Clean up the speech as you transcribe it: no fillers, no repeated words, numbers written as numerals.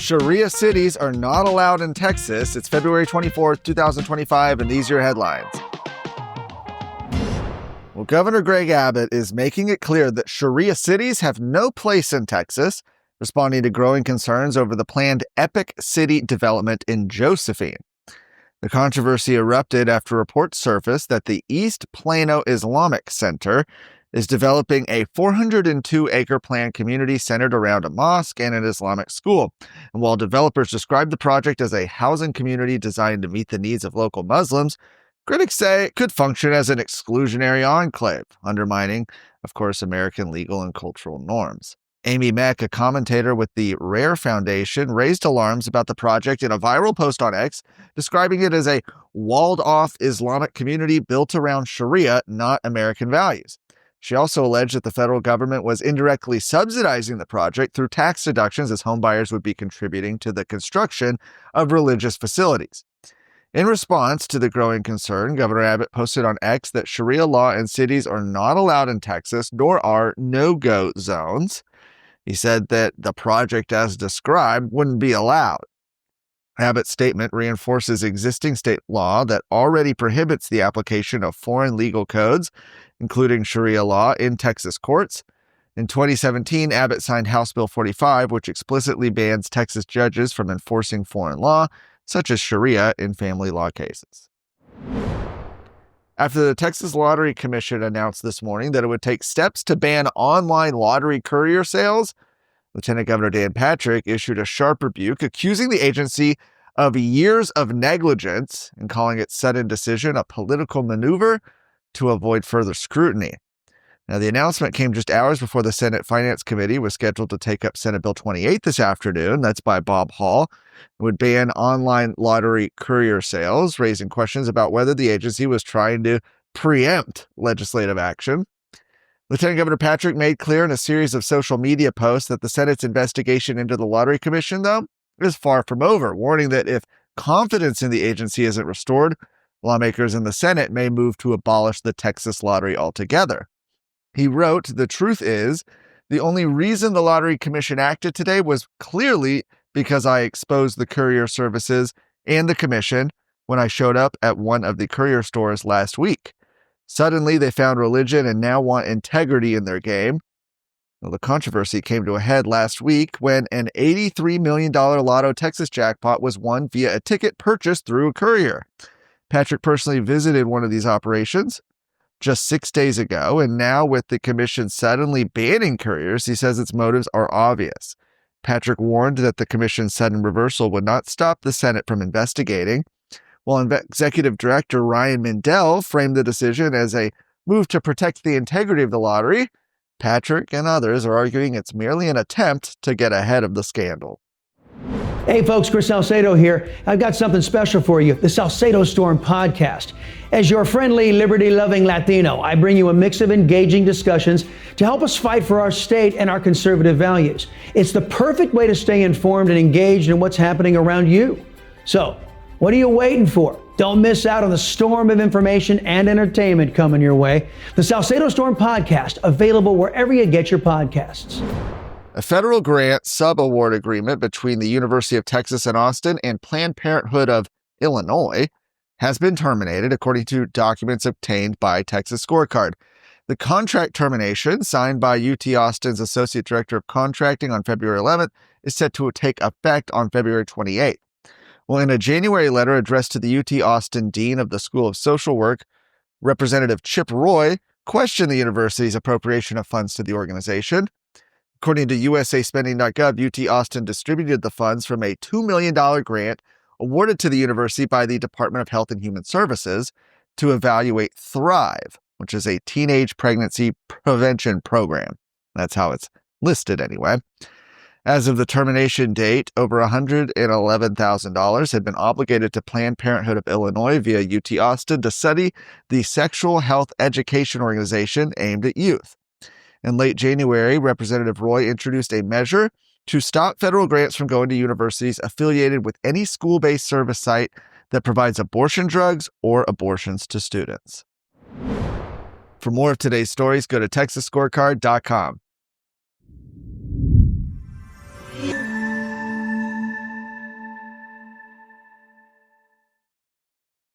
Sharia cities are not allowed in Texas. It's February 24th, 2025, and these are your headlines. Well, Governor Greg Abbott is making it clear that Sharia cities have no place in Texas, responding to growing concerns over the planned Epic City development in Josephine. The controversy erupted after reports surfaced that the East Plano Islamic Center is developing a 402-acre planned community centered around a mosque and an Islamic school. And while developers describe the project as a housing community designed to meet the needs of local Muslims, critics say it could function as an exclusionary enclave, undermining, of course, American legal and cultural norms. Amy Meck, a commentator with the Rare Foundation, raised alarms about the project in a viral post on X, describing it as a walled-off Islamic community built around Sharia, not American values. She also alleged that the federal government was indirectly subsidizing the project through tax deductions, as homebuyers would be contributing to the construction of religious facilities. In response to the growing concern, Governor Abbott posted on X that Sharia law in cities are not allowed in Texas, nor are no-go zones. He said that the project as described wouldn't be allowed. Abbott's statement reinforces existing state law that already prohibits the application of foreign legal codes, including Sharia law, in Texas courts. In 2017, Abbott signed House Bill 45, which explicitly bans Texas judges from enforcing foreign law, such as Sharia, in family law cases. After the Texas Lottery Commission announced this morning that it would take steps to ban online lottery courier sales, Lieutenant Governor Dan Patrick issued a sharp rebuke, accusing the agency of years of negligence and calling its sudden decision a political maneuver to avoid further scrutiny. Now, the announcement came just hours before the Senate Finance Committee was scheduled to take up Senate Bill 28 this afternoon. That's by Bob Hall. It would ban online lottery courier sales, raising questions about whether the agency was trying to preempt legislative action. Lieutenant Governor Patrick made clear in a series of social media posts that the Senate's investigation into the Lottery Commission, though, is far from over, warning that if confidence in the agency isn't restored, lawmakers in the Senate may move to abolish the Texas lottery altogether. He wrote, "The truth is, the only reason the Lottery Commission acted today was clearly because I exposed the courier services and the commission when I showed up at one of the courier stores last week. Suddenly, they found religion and now want integrity in their game." Well, the controversy came to a head last week when an $83 million Lotto Texas jackpot was won via a ticket purchased through a courier. Patrick personally visited one of these operations just 6 days ago, and now with the commission suddenly banning couriers, he says its motives are obvious. Patrick warned that the commission's sudden reversal would not stop the Senate from investigating, while Executive Director Ryan Mindell framed the decision as a move to protect the integrity of the lottery. Patrick and others are arguing it's merely an attempt to get ahead of the scandal. Hey folks, Chris Salcedo here. I've got something special for you, the Salcedo Storm podcast. As your friendly, liberty-loving Latino, I bring you a mix of engaging discussions to help us fight for our state and our conservative values. It's the perfect way to stay informed and engaged in what's happening around you. So, what are you waiting for? Don't miss out on the storm of information and entertainment coming your way. The Salcedo Storm podcast, available wherever you get your podcasts. A federal grant sub-award agreement between the University of Texas at Austin and Planned Parenthood of Illinois has been terminated, according to documents obtained by Texas Scorecard. The contract termination, signed by UT Austin's Associate Director of Contracting on February 11th, is set to take effect on February 28th. Well, in a January letter addressed to the UT Austin Dean of the School of Social Work, Representative Chip Roy questioned the university's appropriation of funds to the organization. According to USAspending.gov, UT Austin distributed the funds from a $2 million grant awarded to the university by the Department of Health and Human Services to evaluate Thrive, which is a teenage pregnancy prevention program. That's how it's listed anyway. As of the termination date, over $111,000 had been obligated to Planned Parenthood of Illinois via UT Austin to study the sexual health education organization aimed at youth. In late January, Representative Roy introduced a measure to stop federal grants from going to universities affiliated with any school-based service site that provides abortion drugs or abortions to students. For more of today's stories, go to TexasScorecard.com.